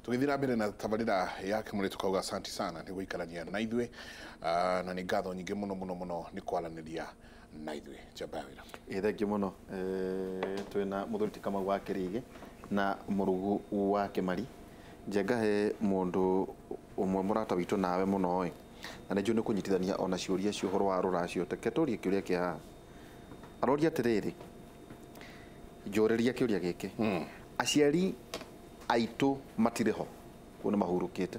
Tugithira mbere na tabarira yake muri tukauga asanti sana ni guikarania na ithwe na ni ngatho nyingi muno ni kwaraniria na ithwe Jabawira. Thank you muno twina muthuriti kama wa Kirigi na murugu wa Kimari njengahe mundu umwe murata witu nawe muno na nĩ nĩ kunyitithania ona ciũria cio horo wa rũracio teketuria kĩũria kĩa aroria atiriri njũrĩria kĩũria gĩkĩ aciari aitũ matirĩ ho kuona mahurũkĩte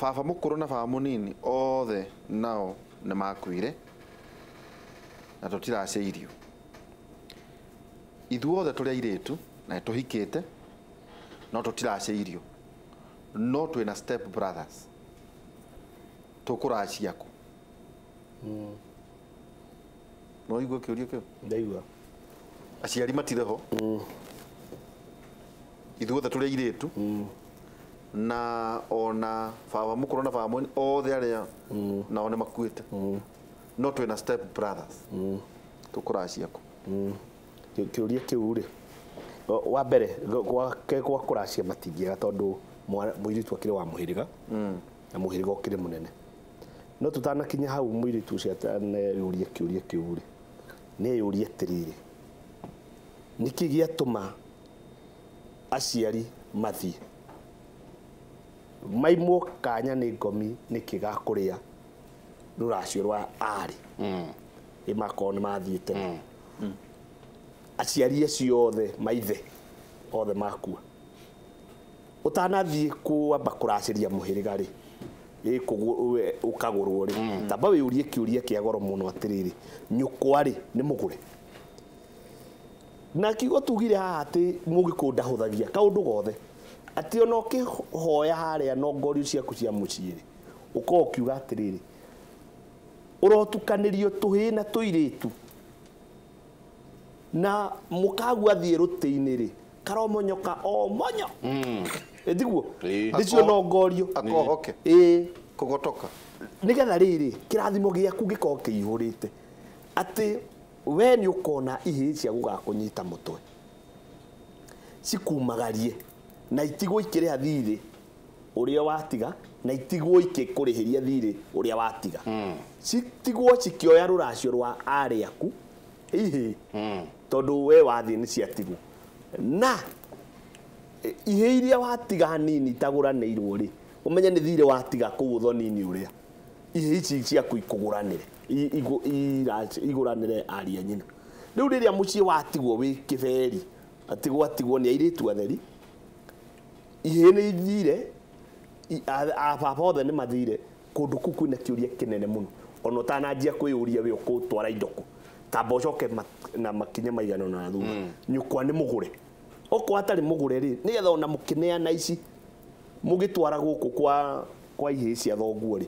baba mũkũrũ na baba mũnini othe nao nĩ makuire na tũtiracĩirio ithuothe tũrĩ airĩtu na tũhikĩte no tũtiracĩirio no twĩna step brothers tũkũracia kũ no igua kĩũria kĩu ndaigua aciari matirĩ ho ithuothe tũrĩ airĩtu na ona baba mũkũrũ na baba mũnini othe arĩa nao nĩ makuĩte no twĩna step brothers tũkũracia kũ kĩũria kĩu rĩ wa mbere gwa kũracia matingĩega tondũ mũirĩtu akĩrĩ wa mũhĩrĩga na mũhĩrĩga ũkĩrĩ mũnene no tũtanakinya hau mũirĩtu ũcio ataneyũria kĩũria kĩu rĩ nĩeyũria atĩrĩrĩ nĩkĩ gĩatũma aciari mathiĩ maimwo kanya nĩ ngomi nĩkĩ gakũrĩa rũracio rwa arĩ makorwo nĩ mathiĩte aciari acio othe maithe othe makua utanathiĩ kwamba kũracĩria mũhĩrĩga rĩ ũkagũrwo rĩ tamba wĩyũrie kĩũria kĩa goro mũno atĩrĩrĩ nyũkwa rĩ nĩ mũgũre na kiugo tugire haha atĩ mũgĩkũyũ ndahũthagia kaũndũ gothe atĩ ona ũkĩhoya harĩa nongorio ciaku cia mũciĩ rĩ ũkorwo ũkiuga atĩrĩrĩ ũrotukanĩrio tũhĩĩ na tũirĩtu na mũkagu athiĩ rũtĩ-inĩ rĩ karomonyoka o monyo ndiguo nĩcio nongorio akohoke kũgotoka nĩgetha rĩrĩ kĩrathimo gĩaku gĩkorwo kĩihũrĩte atĩ we nĩ ũkona ihĩĩ cia gũgakũnyita mũtwe cikumagarie na itigwo ikĩrĩha thirĩ ũrĩa watiga na itigwo ikĩkũrĩhĩria thirĩ ũrĩa watiga citigwo cikĩoya rũracio rwa arĩ aku ihĩĩ tondũ we wathiĩ nĩ ciatigwo na ihĩĩ iria watiga hanini itagũranĩirwo rĩ ũmenye nĩ thirĩ watiga kũu ũthoni-inĩ ũrĩa ihĩĩ ici ciaku ikũgũranĩre igũranĩre ariĩ a nyina rĩu rĩrĩa mũciĩ watigwo wĩ kĩberi atĩ gwatigwo nĩ airĩtu atheri ihĩĩ nĩ ithire baba othe nĩ mathire kũndũ kũu kwĩna kĩũria kĩnene mũno ona ũtananjia kwĩyũria we ũkũtwara indo kũ tamba ũcoke na makinya maigana na thutha nyũkwa nĩ mũgũre okorwo atarĩ mũgũre rĩ nĩgetha ona mũkĩneana ici mũgĩtwara gũkũ kwa ihĩĩ cia thoguo rĩ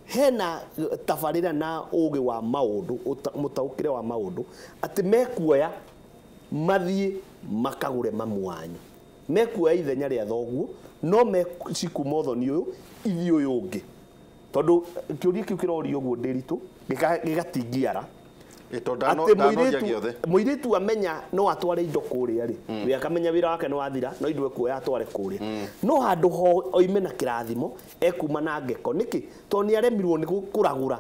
hena tabarĩra na ũgĩ wa maũndũ mũtaũkĩre wa maũndũ atĩ mekuoya mathiĩ makagũre mamu wanyu mekuoya ithenya rĩa thoguo no mecikuma ũthoni ũyũ ithi ũyũ ũngĩ tondũ kĩũria kĩu kĩrorio ũguo ndĩritũ gĩgatingiara mũirĩtu amenya no atware indo kũrĩa rĩ we akamenya wĩra wake nĩ wathira no indo ekuoya atware kũrĩa no handũ ho oime na kĩrathimo ekuma na ngeko nĩkĩ tondũ nĩ aremirwo nĩ kũragũra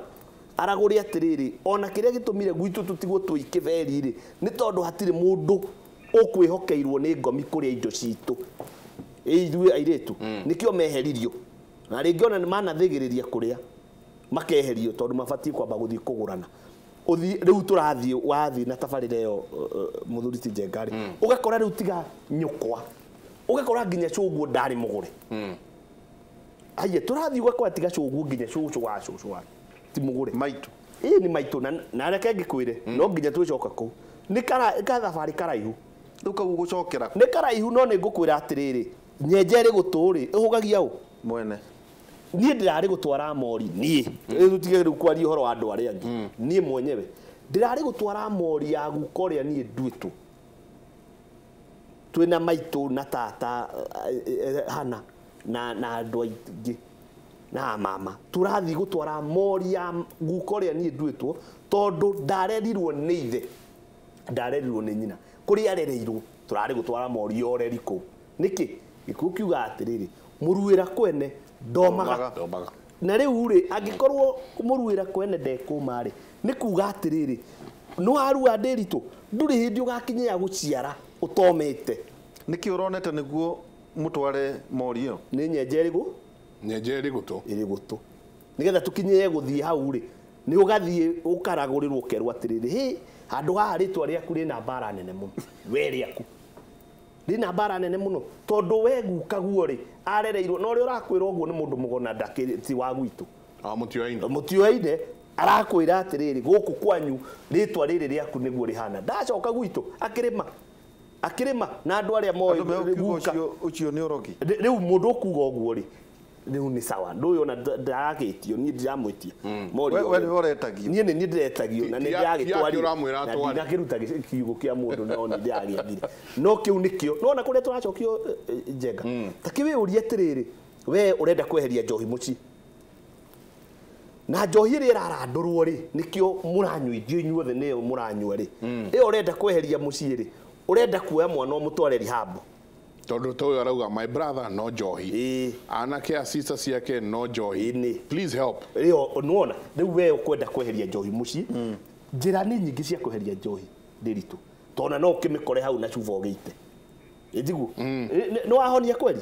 aragũre atĩrĩrĩ ona kĩrĩa gĩtũmire gwitũ tũtigwo twĩ kĩberi rĩ nĩ tondũ hatirĩ mũndũ ũkwĩhokeirwo nĩ ngomi kũrĩa indo citũ ithuĩ airĩtu nĩkĩo meheririo na rĩngĩ ona nĩ manathĩgĩrĩria kũrĩa makeherio tondũ mabatiĩ kwamba gũthiĩ kũgũrana rĩu tũrathiĩ wathiĩ na tabarĩra ĩyo mũthuriti Njenga ũgakora rĩu tiga nyũkwa ũgakora nginya cũguo ndarĩ mũgũre aye tũrathiĩ ũgakora tiga cũguo nginya cũcũ wa cũcũ wa ti mũgũre maitũ nĩ maitũ na reke ngĩkwĩre no nginya twĩcoka kũu nĩ thabarĩ karaihu rĩu kau gũcokera nĩ karaihu no nĩ ngũkwĩra atĩrĩrĩ nyenje ĩrĩ gũtũrĩ ĩhũgagia ũ mwene niĩ ndĩrarĩ gũtwara mori niĩ tũtige rĩu kwaria ũhoro wa andũ arĩa angĩ niĩ mwenyewe ndĩrarĩ gũtwara mori ya guka ũrĩa niĩ nduĩtwo twĩna maitũ na tata hana na andũ aingĩ na mama tũrathiĩ gũtwara mori ya guka ũrĩa niĩ nduĩtwo tondũ ndarerirwo nĩ ithe ndarerirwo nĩ nyina kuri arereirwo turari gutwara mori oreri ku niki gikuo kiuga atiriri muruira kwene ndomaga na riu ri angikorwo muruira kwene ndekuma ri ni kuga atiriri no arua ndiritu nduri hindi ugakinyia guciara utomete niki uronete niguo mutware morio ni nyenjerigu gutu iri gutu nigetha tukinye guthie hau ri ni ugathie ukaragurirwo kerwa atiriri hi handu haha ritwa riaku rina mbara nene muno we riaku rina mbara nene muno tondu we gukaguo ri arereirwo no ri urakwira uguo ni mundu mugona ndakiti wa gwitu mutioine arakwira atiriri guku kwanyu ritwa riri riaku niguo rihana ndacoka gwitu akirima na andu aria moyo ucio ni urogi riu mundu kuga uguo ri riu ni sawa nduyo na ndagitio ni ndiramwitia we ni uretagio ni ndiretagio na ni ndagitwari na kiruta kiugo kia mundu no ni ndagiathire no kiu nikio no na kuria turacokio njenga takiwe urie atiriri we urenda kweheria njohi muci na njohi ri irarandurwo ri nikio muranyu ithio inyuothe ni muranyua ri iyo urenda kweheria muci ri urenda kuoya mwana umutware rihabu tondu toyo arauga my brother no njohi anake a sister ciake no njohi please help iyo nuona riu we ukwenda kweheria njohi muci njira ni nyingi cia kweheria njohi ndiritu tona no ukimikore hau na chuva ogeite ijigu no ahonia kweli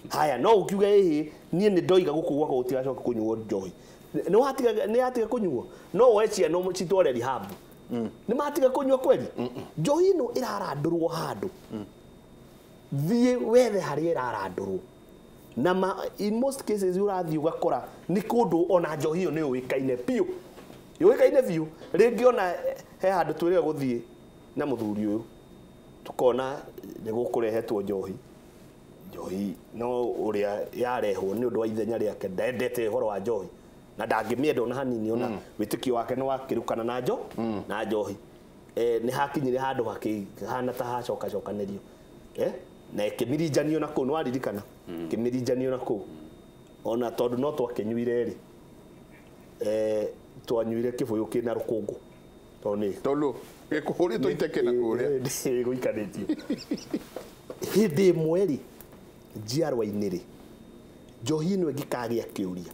haya no ukiuga hihi nie ni ndoiga guku gwako gutigacoka kunyuo njohi ni atiga kunyuo no wecia no citware rihabu ni matiga kunyua kweli njohi no irarandurwo handu thie wethe haria irarandurwo na in most cases urathi ugakora ni kundu ona njohi yo ni uikaine piu yuikaine biu ringi ona he handu twirega guthie na muthuri uyu tukona ni gukurehetwo njohi no uria yarehwo ni undu wa ithenya riake ndendete horo wa njohi na ndangimienda ona hanini ona witikio wake no wakirukana na njohi ni hakinyire handu hakihana ta hacoka-cokanirio na ikimirijanio nako no aririkana kimirijanio nako ona tondu no twakinyuire ri twanyuire kibuyu kina rukungu tondu gikuhuritwo iteke na kuria guikanitio hindi mweri njiarwa-ini ri njohi no ngikagia kiuria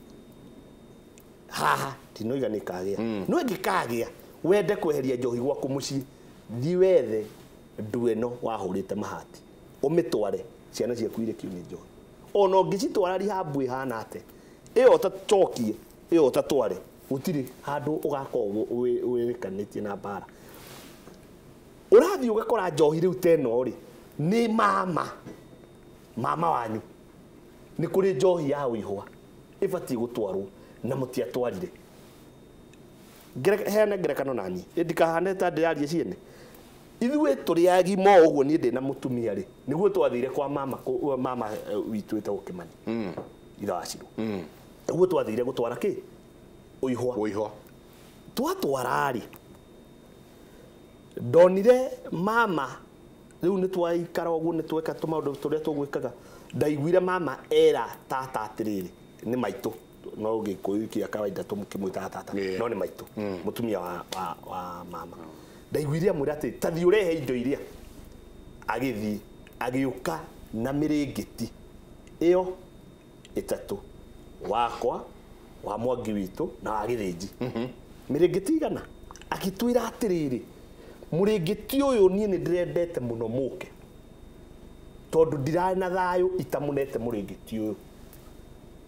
haha tinoiga ni kagia no ngikagia wende kweheria njohi gwaku muci thi wethe ndueno wahurite mahati umitware ciana ciaku ire kiuni njohi ona ngicitwara rihabu ihana ate iyo tacokie iyo tatware gutiri handu ugakorwo wikanitie na mbara urathi ugakora njohi riu teno ri ni mama wanyu ni kuri njohi ya wihwa ibati gutwarwo na mutiatwarire hena ngerekano nani ndikahane ta ndirarie ciene ithuĩ tũrĩ agima ũguo niĩ ndĩ na mũtumia rĩ nĩguo twathire kwa mama witũ wĩtagwo Kĩmani ithe wa Cirũ nĩguo twathire gũtwara kĩ ũihwa twatwara rĩ ndonire mama rĩu nĩ twaikara ũguo nĩ tweka tũmaũndũ tũrĩa tũgwĩkaga ndaiguire mama era tata atĩrĩrĩ nĩ maitũ no Gĩkũyũ kĩa kawaida tũmũkĩmwĩtaga tata no nĩ maitũ mũtumia wa mama ndaiguire amwĩra atĩ tathi ũrehe indo iria agĩthiĩ agĩũka na mĩrĩngĩti ĩyo ĩtatũ wakwa wa Mwangi witũ na wa Gĩthĩnji mĩrĩngĩti igana agĩtwĩra atĩrĩrĩ mũrĩngĩti ũyũ niĩ nĩ ndĩrendete mũno mũke tondũ ndirarĩ na thayũ itamũnete mũrĩngĩti ũyũ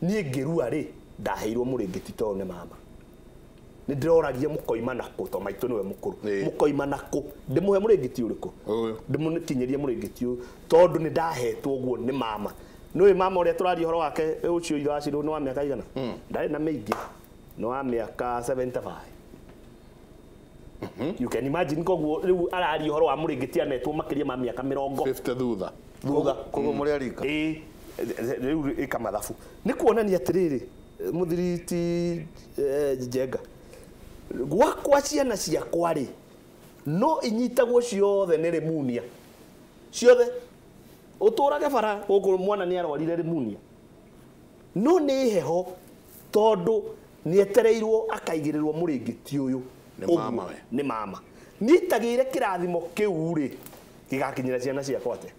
niĩ ngĩrua rĩ ndaheirwo mũrĩngĩti tondũ nĩ mama nĩ ndĩroragia mũkoima nakũ to maitũ nĩwe mũkũrũ mũkoima nakũ ndĩmũhe mũrĩngĩti ũrĩkũ ndĩmũkinyĩrie mũrĩngĩti ũyũ tondũ nĩ ndahetwo ũguo nĩ mama nĩwe mama ũrĩa tũraria ũhoro wake ũcio ithe wa Cirũ nĩ wa mĩaka igana ndarĩ na mĩingĩ nĩ wa mĩaka 75 you can imagine koguo rĩu araria ũhoro wa mũrĩngĩti anetwo makĩria ma mĩaka 50 thutha koguo mũrĩ arika rĩu ĩkamathabu nĩ kuonania atĩrĩrĩ mũthiriti Njenga gwakwa ciana ciakwa rĩ no inyitagwo ciothe nĩ rimunia ciothe ũtũrage bara gũkũ mwana nĩ arwarire rimunia no nĩ heho tondũ nĩ etereirwo akaigĩrĩrwo mũrĩngĩti ũyũ nĩ mama nĩitagĩire kĩrathimo kĩu rĩ gigakinyira ciana ciakwa ate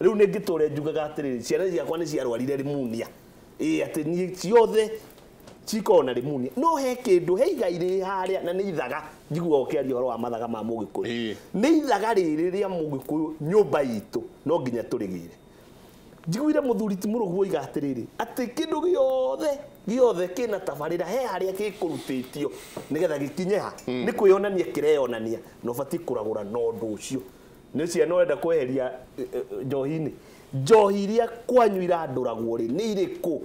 riu ningitore njugaga atiriri ciana ciakwa ni ciarwarire rimunia ati ni ciothe cikona rimunia no he kindu he igaire haria na ni ithaga njigua ukiaria horo wa mathaga ma Mugikuyu ni ithaga riri ria Mugikuyu nyumba itu no nginya turigire njiguire muthuri ti murugu oiga atiriri ati kindu giothe kina tabarira he haria gikurutitio nigetha gikinye ha ni kwionania kireyonania no bati kuragura no ndu ucio ni ciana wenda kweheria njohi iria kwanyu iranduragwo ri ni iriku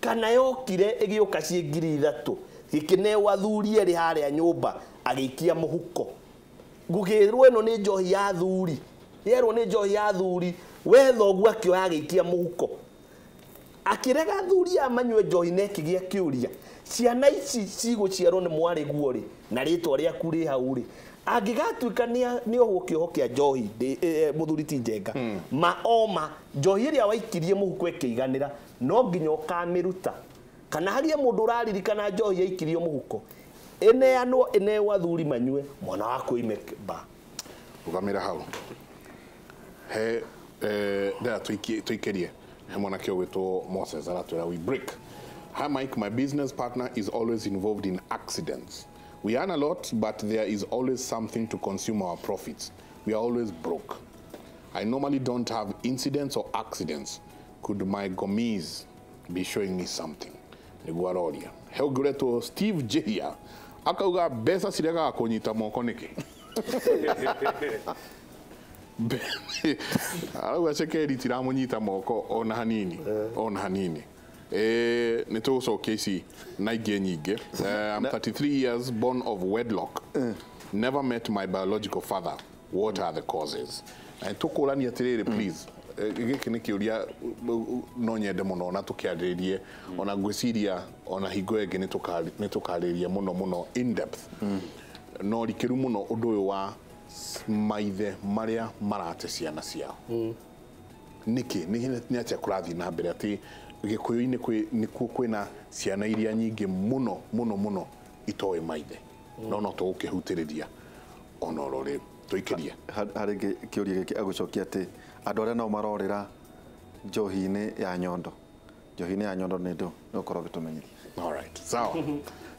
kana yokire igioka cie 3,000 gikinewa athuri eri haria nyumba agiikia muhuko ngugirwo ino ni njohi ya athuri yerwo ni njohi ya athuri we thogu akioya agiikia muhuko akirega athuri amanywe njohi nekigia kiuria ciana ici ciguciarwo ni mwari guo ri na ritwa ria kuri hau ri angigatuika ni ohukio kia njohi muthuri ti Njenga maoma njohi iria waikirie muhuko ikiiganira no nginya ukamiruta kana haria mundu uraririkana njohi yaikirio muhuko enewa athuri manywe mwana wako ime ba ugamira hau he da tuikerie he mwana kio wetu Moses aratwira we break. Hi Mike, my business partner is always involved in accidents. We earn a lot, but there is always something to consume our profits. We are always broke. I normally don't have incidents or accidents. Could my gomies be showing me something? Niguaroria. Helgreto Steve Jehia. Akauga besa sirega kunyita moko niki. Arauga chekeri tiramunyita moko ona hanini. Nitucokia ici na ingĩ nyingĩ. I'm 33 years, born of wedlock. Never met my biological father. What are the causes? Tukũrania atirĩrĩ please. Gĩkĩ nĩ kĩũria no nyende mũno na tũkĩarĩrĩrie ona ngwĩciria ona hingo ĩngĩ nĩ tũkarĩrĩria mũno in depth. No rikĩru mũno ũndũ ũyũ wa maithe marĩa marate ciana ciao. Nĩkĩ nĩ atĩa kũrathiĩ na mbere atĩ Gikuyu-inĩ nikuo kwina ciana iria nyingi muno itoe maithe no tũgũkĩhutĩrĩria ona rore tuikerie hari kiuria giki agucokia ati andu aria no marorera njohi-inĩ ya nyondo nĩ ndu no korwo gitumenyeria. All right, sawa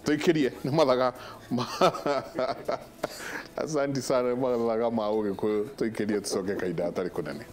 tuikerie nĩ mathaga asante sana mathaga ma Ũgĩkũyũ tuikerie tucoke kaida atarĩ kunene.